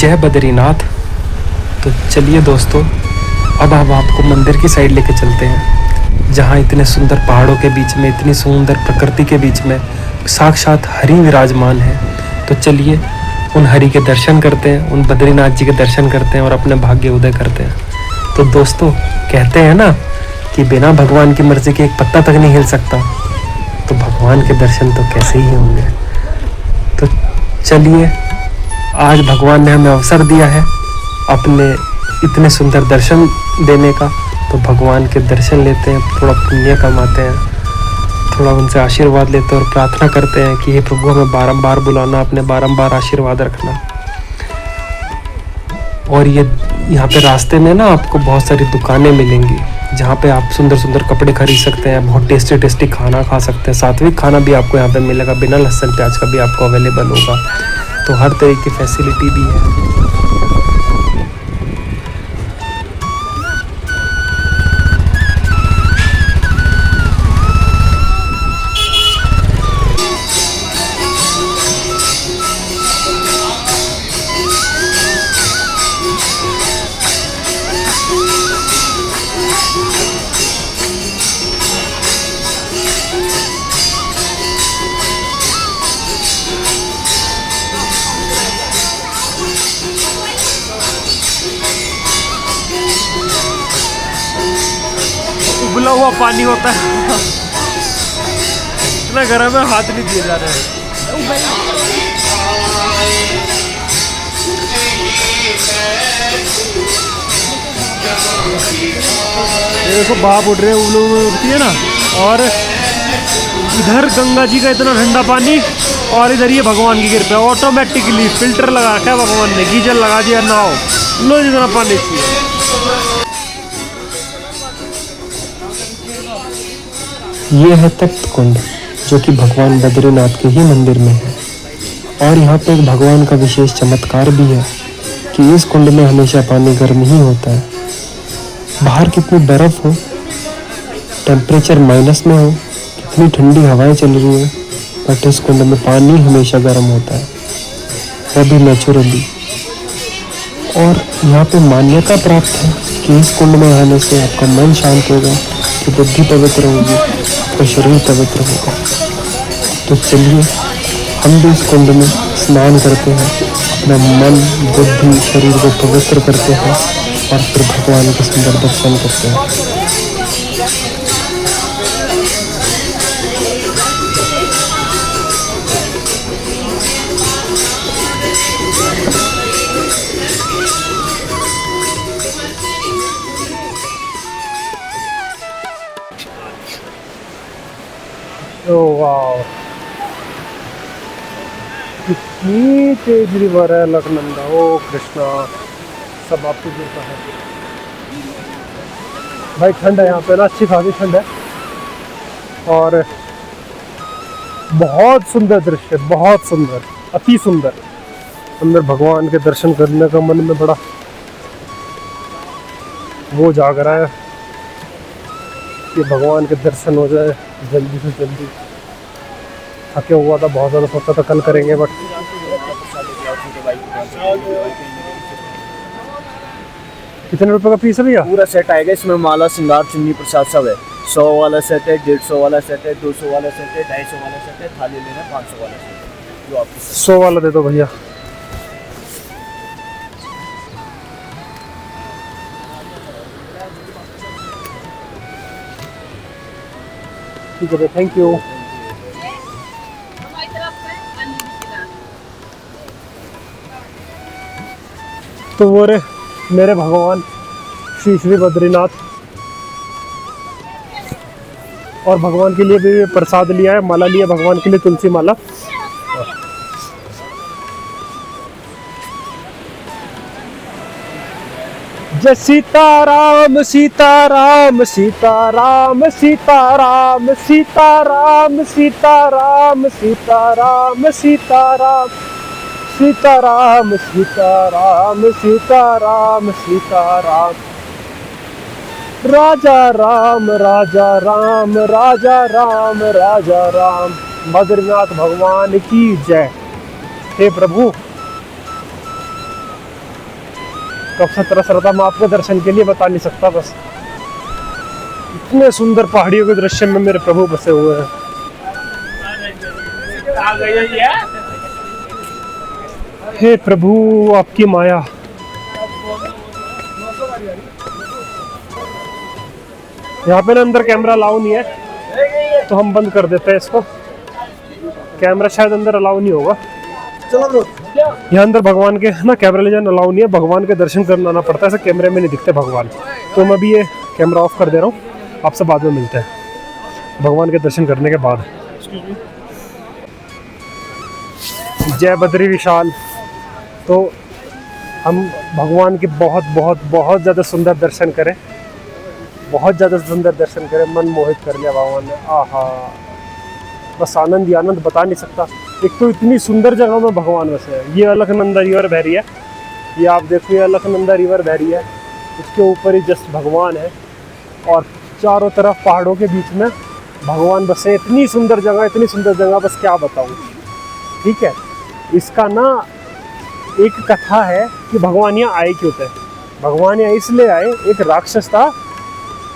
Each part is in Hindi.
जय बद्रीनाथ। तो चलिए दोस्तों, अब हम आपको मंदिर की साइड लेके चलते हैं, जहाँ इतने सुंदर पहाड़ों के बीच में, इतनी सुंदर प्रकृति के बीच में साक्षात हरि विराजमान है। तो चलिए उन हरि के दर्शन करते हैं, उन बद्रीनाथ जी के दर्शन करते हैं और अपने भाग्य उदय करते हैं। तो दोस्तों, कहते हैं ना कि बिना भगवान की मर्जी के एक पत्ता तक नहीं हिल सकता, तो भगवान के दर्शन तो कैसे ही होंगे। तो चलिए, आज भगवान ने हमें अवसर दिया है अपने इतने सुंदर दर्शन देने का, तो भगवान के दर्शन लेते हैं, थोड़ा पुण्य कमाते हैं, थोड़ा उनसे आशीर्वाद लेते हैं और प्रार्थना करते हैं कि हे प्रभु, हमें बारंबार बुलाना, अपने बारंबार आशीर्वाद रखना। और ये यहाँ पे रास्ते में ना आपको बहुत सारी दुकानें मिलेंगी, जहाँ पे आप सुंदर सुंदर कपड़े खरीद सकते हैं, बहुत टेस्टी टेस्टी खाना खा सकते हैं, सात्विक खाना भी आपको यहाँ पे मिलेगा, बिना लहसुन प्याज का भी आपको अवेलेबल होगा। तो हर तरह की फैसिलिटी भी है। उबला हुआ पानी होता है, इतना गर्म है, हाथ नहीं दिए जा रहे हैं। देखो भाप उठ रहे हैं, उठती है ना, और इधर गंगा जी का इतना ठंडा पानी, और इधर ये भगवान की कृपा, ऑटोमेटिकली फिल्टर लगा रखा है भगवान ने, गीजर लगा दिया, नाव लो जितना पानी चाहिए। ये है तप्त कुंड, जो कि भगवान बद्रीनाथ के ही मंदिर में है। और यहाँ पे एक भगवान का विशेष चमत्कार भी है कि इस कुंड में हमेशा पानी गर्म ही होता है। बाहर कितनी बर्फ हो, टेम्परेचर माइनस में हो, कितनी ठंडी हवाएं चल रही हैं, बट इस कुंड में पानी हमेशा गर्म होता है, वो भी नेचुरली। और यहाँ पे मान्यता प्राप्त है कि इस कुंड में आने से आपका मन शांत होगा, कि बुद्धि पवित्र होगी, आपका शरीर पवित्र होगा। तो चलिए हम भी इस कुंड में स्नान करते हैं, अपना मन, बुद्धि, शरीर को पवित्र करते हैं और फिर भगवान के सुंदर दर्शन करते हैं। ओह वाह, कितनी तेज रिवर है अलकनंदा। ओ कृष्णा, सब आपको देता है भाई। ठंड है यहाँ पे ना, अच्छी खासी ठंड है, और बहुत सुंदर दृश्य, बहुत सुंदर, अति सुंदर। अंदर भगवान के दर्शन करने का मन में बड़ा वो जाग रहा है कि भगवान के दर्शन हो जाए जल्दी से जल्दी। थके हुआ था बहुत ज़्यादा, सोचा था कल करेंगे, बट कितने रुपए का पीस है भैया? पूरा सेट आएगा, इसमें माला, श्रृंगार, चुन्नी, प्रसाद सब है। 100 वाला सेट है, 150 वाला सेट है, 200 वाला सेट है, 250 वाला सेट है, थाली लेना 500 वाला सेट है, जो आपको 100 वाला दे दो भैया। ठीक है, थैंक यू। तो वो रे मेरे भगवान श्री श्री बद्रीनाथ, और भगवान के लिए भी प्रसाद लिया है, माला लिया भगवान के लिए, तुलसी माला। जय सीताराम सीताराम सीताराम सीताराम सीताराम सीताराम सीताराम सीताराम सीताराम सीताराम सीताराम सीताराम। राजा राम राजा राम राजा राम राजा राम। बद्रीनाथ भगवान की जय। हे प्रभु, कब से तरस रहा था, मैं आपको दर्शन के लिए बता नहीं सकता। बस इतने सुंदर पहाड़ियों के दृश्य में मेरे प्रभु बसे हुए हैं। हे प्रभु आपकी माया। यहाँ पे ना अंदर कैमरा अलाउ नहीं है, तो हम बंद कर देते हैं इसको। कैमरा शायद अंदर अलाउ नहीं होगा। चलो ब्रो, यहाँ अंदर भगवान के ना कैमरा ले जाना अलाउ नहीं है, भगवान के दर्शन करना आना पड़ता है, ऐसे कैमरे में नहीं दिखते भगवान। तो मैं भी ये कैमरा ऑफ कर दे रहा हूँ, आपसे बाद में मिलते हैं भगवान के दर्शन करने के बाद। जय बद्री विशाल। तो हम भगवान के बहुत बहुत बहुत ज़्यादा सुंदर दर्शन करें, बहुत ज़्यादा सुंदर दर्शन करें, मन मोहित कर लिया भगवान ने। आहा, बस आनंद ही आनंद, बता नहीं सकता। एक तो इतनी सुंदर जगह में भगवान वैसे है। ये अलकनंदा रिवर बह रही है, ये आप देखो, ये अलकनंदा रिवर बह रही है, उसके ऊपर ही जस्ट भगवान है, और चारों तरफ पहाड़ों के बीच में भगवान बसे। इतनी सुंदर जगह, इतनी सुंदर जगह, बस क्या बताऊँ। ठीक है, इसका ना एक कथा है कि भगवान यहाँ आए क्यों थे। भगवान यहाँ इसलिए आए, एक राक्षस था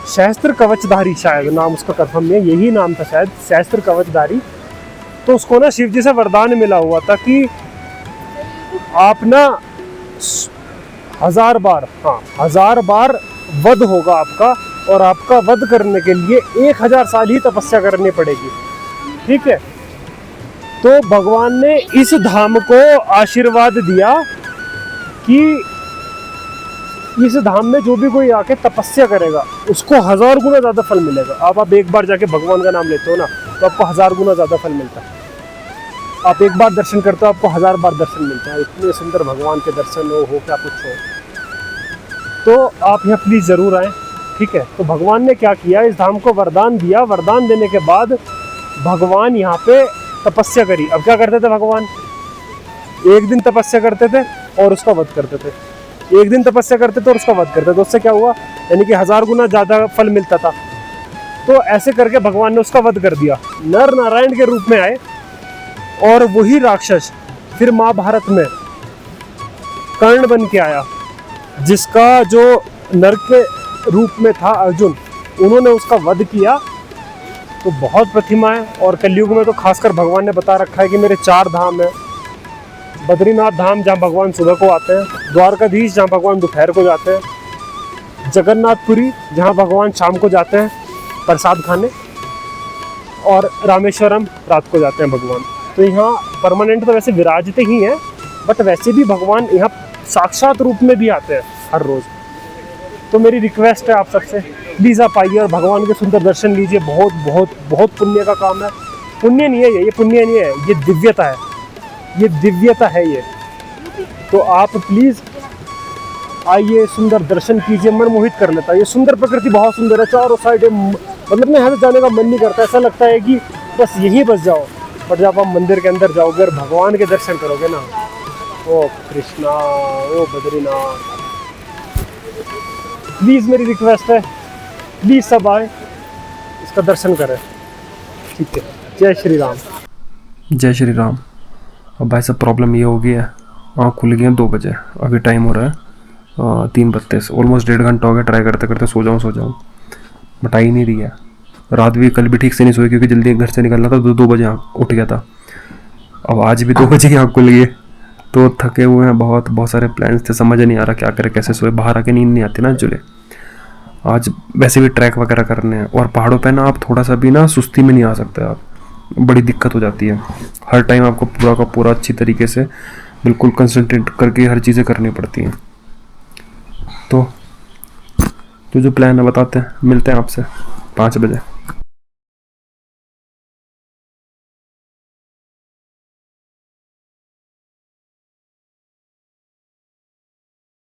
सहस्त्र कवचधारी, शायद नाम उसका कथम में यही नाम था शायद, सहस्त्र कवचधारी। तो उसको ना शिव जी से वरदान मिला हुआ था कि आप ना 1000 बार, हाँ 1000 बार वध होगा आपका, और आपका वध करने के लिए 1000 साल ही तपस्या करनी पड़ेगी। ठीक है, तो भगवान ने इस धाम को आशीर्वाद दिया कि इस धाम में जो भी कोई आके तपस्या करेगा उसको 1000 गुना ज़्यादा फल मिलेगा। आप एक बार जाके भगवान का नाम लेते हो ना, तो आपको 1000 गुना ज़्यादा फल मिलता है। आप एक बार दर्शन करते हो, आपको 1000 बार दर्शन मिलता है। इतने सुंदर भगवान के दर्शन हो क्या कुछ हो। तो आप यहाँ प्लीज़ ज़रूर आएँ। ठीक है, तो भगवान ने क्या किया, इस धाम को वरदान दिया। वरदान देने के बाद भगवान यहाँ पे तपस्या करी। अब क्या करते थे भगवान, एक दिन तपस्या करते थे और उसका वध करते थे, एक दिन तपस्या करते थे और उसका वध करते थे। उससे क्या हुआ, यानी कि 1000 गुना ज़्यादा फल मिलता था। तो ऐसे करके भगवान ने उसका वध कर दिया, नर नारायण के रूप में आए। और वही राक्षस फिर महाभारत में कर्ण बन के आया, जिसका जो नर के रूप में था अर्जुन, उन्होंने उसका वध किया। तो बहुत प्रतिमा है, और कलयुग में तो खासकर भगवान ने बता रखा है कि मेरे 4 धाम है। बद्रीनाथ धाम जहाँ भगवान सुबह को आते हैं, द्वारकाधीश जहाँ भगवान दोपहर को जाते हैं, जगन्नाथपुरी जहाँ भगवान शाम को जाते हैं प्रसाद खाने, और रामेश्वरम रात को जाते हैं भगवान। तो यहाँ परमानेंट तो वैसे विराजते ही हैं, बट वैसे भी भगवान यहाँ साक्षात रूप में भी आते हैं हर रोज़। तो मेरी रिक्वेस्ट है आप सबसे, प्लीज़ आप आइए और भगवान के सुंदर दर्शन लीजिए। बहुत बहुत बहुत पुण्य का काम है। पुण्य नहीं है ये पुण्य नहीं है, ये दिव्यता है, ये दिव्यता है ये। तो आप प्लीज़ आइए, सुंदर दर्शन कीजिए, मन मोहित कर लेता है। ये सुंदर प्रकृति बहुत सुंदर है, चारों साइड, मतलब मैं यहाँ से जाने का मन नहीं करता। ऐसा लगता है कि बस यहीं बस जाओ। बट जब आप मंदिर के अंदर जाओगे और भगवान के दर्शन करोगे ना, ओ कृष्णा, ओ बद्रीनाथ, प्लीज़ मेरी रिक्वेस्ट है, प्लीज़ सब आए, इसका दर्शन करें। ठीक है, जय श्री राम। जय श्री राम। अब भाई सब प्रॉब्लम ये हो गई है, आँख खुल गई है 2 बजे, अभी टाइम हो रहा है 3:32, ऑलमोस्ट 1.5 घंटा हो गया ट्राई करते करते सो जाऊँ, बट आ ही नहीं रही है। रात भी कल भी ठीक से नहीं सोई क्योंकि जल्दी घर से निकलना था, 2 बजे आँख उठ गया था। अब आज भी 2 बजे की आँख खुल गई है, तो थके हुए हैं बहुत सारे प्लान्स थे, समझ नहीं आ रहा क्या करें, कैसे सोए। बाहर आके नींद नहीं आती ना एक्चुअली। आज वैसे भी ट्रैक वगैरह करने हैं, और पहाड़ों पे ना आप थोड़ा सा भी ना सुस्ती में नहीं आ सकते, आप बड़ी दिक्कत हो जाती है। हर टाइम आपको पूरा का पूरा अच्छी तरीके से बिल्कुल कंसंट्रेट करके हर चीज़ें करनी पड़ती हैं। तो जो प्लान है बताते हैं, मिलते हैं आपसे 5 बजे।